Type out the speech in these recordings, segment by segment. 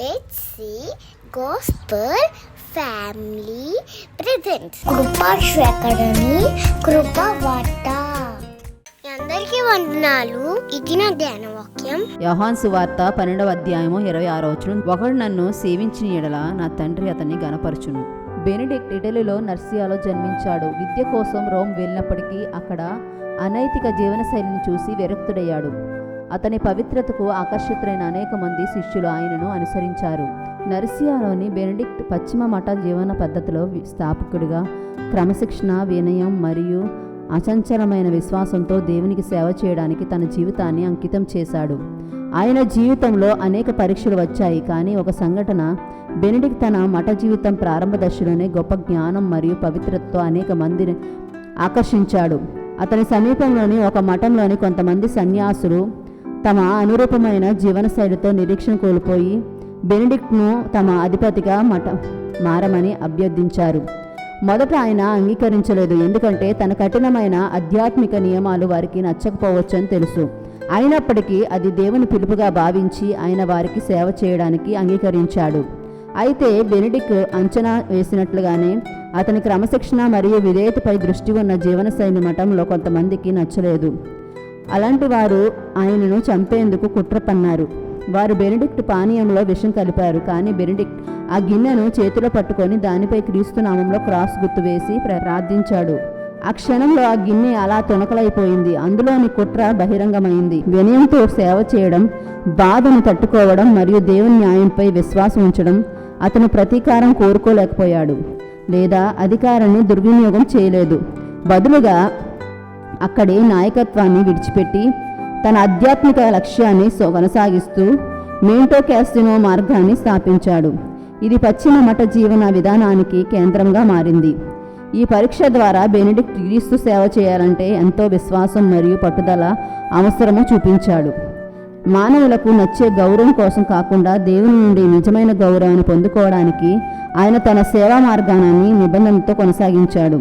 Betsy Gospel Family presents కృపా శ్వేకరణి కృపా వార్త. అందరికీ వందనాలు. ఇది నా ధ్యాన వాక్యం. యోహాను సువార్త 12వ అధ్యాయము 26వ వచనం. ఒకడు నన్ను సేవించిన యెడల నా తండ్రి అతన్ని గణపరచును. బెనెడిక్ట్ ఇటలీలో నర్సియాలో జన్మించాడు. విద్య కోసం రోమ్ వెళ్ళినప్పటికీ అక్కడ అనైతిక జీవనశైలిని చూసి విరక్తుడయ్యాడు. అతని పవిత్రతకు ఆకర్షితులైన అనేక మంది శిష్యులు ఆయనను అనుసరించారు. నర్సియాలోని బెనెడిక్ట్ పశ్చిమ మఠ జీవన పద్ధతిలో స్థాపకుడిగా క్రమశిక్షణ, వినయం మరియు అచంచలమైన విశ్వాసంతో దేవునికి సేవ చేయడానికి తన జీవితాన్ని అంకితం చేశాడు. ఆయన జీవితంలో అనేక పరీక్షలు వచ్చాయి, కానీ ఒక సంఘటన బెనెడిక్ట్ తన మఠ జీవితం ప్రారంభ దశలోనే గొప్ప జ్ఞానం మరియు పవిత్రతతో అనేక మందిని ఆకర్షించాడు. అతని సమీపంలోని ఒక మఠంలోని కొంతమంది సన్యాసులు తమ అనురూపమైన జీవనశైలితో నిరీక్షణ కోల్పోయి బెనెడిక్ట్ను తమ అధిపతిగా మారమని అభ్యర్థించారు. మొదట ఆయన అంగీకరించలేదు, ఎందుకంటే తన కఠినమైన ఆధ్యాత్మిక నియమాలు వారికి నచ్చకపోవచ్చని తెలుసు. అయినప్పటికీ అది దేవుని పిలుపుగా భావించి ఆయన వారికి సేవ చేయడానికి అంగీకరించాడు. అయితే బెనెడిక్ట్ అంచనా వేసినట్లుగానే అతని క్రమశిక్షణ మరియు విధేయతపై దృష్టి ఉన్న జీవనశైలి మఠంలో కొంతమందికి నచ్చలేదు. అలాంటి వారు ఆయనను చంపేందుకు కుట్ర పన్నారు. వారు బెనెడిక్ట్ పానీయంలో విషం కలిపారు, కానీ బెనెడిక్ట్ ఆ గిన్నెను చేతిలో పట్టుకొని దానిపై క్రీస్తు నామంలో క్రాస్ గుర్తు వేసి ప్రార్థించాడు. ఆ క్షణంలో ఆ గిన్నె అలా తునకలైపోయింది. అందులోని కుట్ర బహిరంగమైంది. వినయంతో సేవ చేయడం, బాధను తట్టుకోవడం మరియు దేవుని న్యాయంపై విశ్వాసం ఉంచడం. అతను ప్రతీకారం కోరుకోలేకపోయాడు లేదా అధికారాన్ని దుర్వినియోగం చేయలేదు. బదులుగా అక్కడి నాయకత్వాన్ని విడిచిపెట్టి తన ఆధ్యాత్మిక లక్ష్యాన్ని కొనసాగిస్తూ మెంటో క్యాసినో మార్గాన్ని స్థాపించాడు. ఇది పశ్చిమ మఠ జీవన విధానానికి కేంద్రంగా మారింది. ఈ పరీక్ష ద్వారా బెనెడిక్ట్ క్రీస్తు సేవ చేయాలంటే ఎంతో విశ్వాసం మరియు పట్టుదల అవసరమో చూపించాడు. మానవులకు నచ్చే గౌరవం కోసం కాకుండా దేవుని నుండి నిజమైన గౌరవాన్ని పొందుకోవడానికి ఆయన తన సేవా మార్గాన్ని నిబంధనతో కొనసాగించాడు.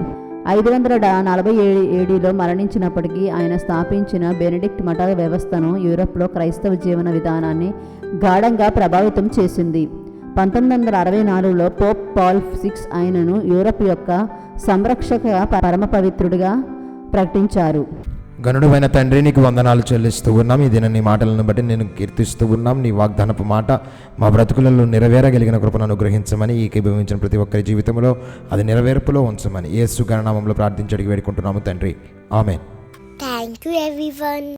547 ఏడీలో మరణించినప్పటికీ ఆయన స్థాపించిన బెనెడిక్ట్ మఠ వ్యవస్థను యూరప్లో క్రైస్తవ జీవన విధానాన్ని గాఢంగా ప్రభావితం చేసింది. 1964లో పోప్ పాల్ VI ఆయనను యూరప్ యొక్క సంరక్షక పరమ పవిత్రుడిగా ప్రకటించారు. గనుడైన తండ్రి, నీకు వందనాలు చెల్లిస్తూ ఉన్నాం. ఈ దిన నీ మాటలను బట్టి నేను కీర్తిస్తూ ఉన్నాం. నీ వాగ్దానపు మాట మా బ్రతుకులలో నెరవేరగలిగిన కృపను అనుగ్రహించమని, ఏకీభవించిన ప్రతి ఒక్కరి జీవితంలో అది నెరవేర్పులో ఉంచమని యేసు గణనామంలో ప్రార్థించడికి వేడుకుంటున్నాము తండ్రి. ఆమేన్. Thank you everyone.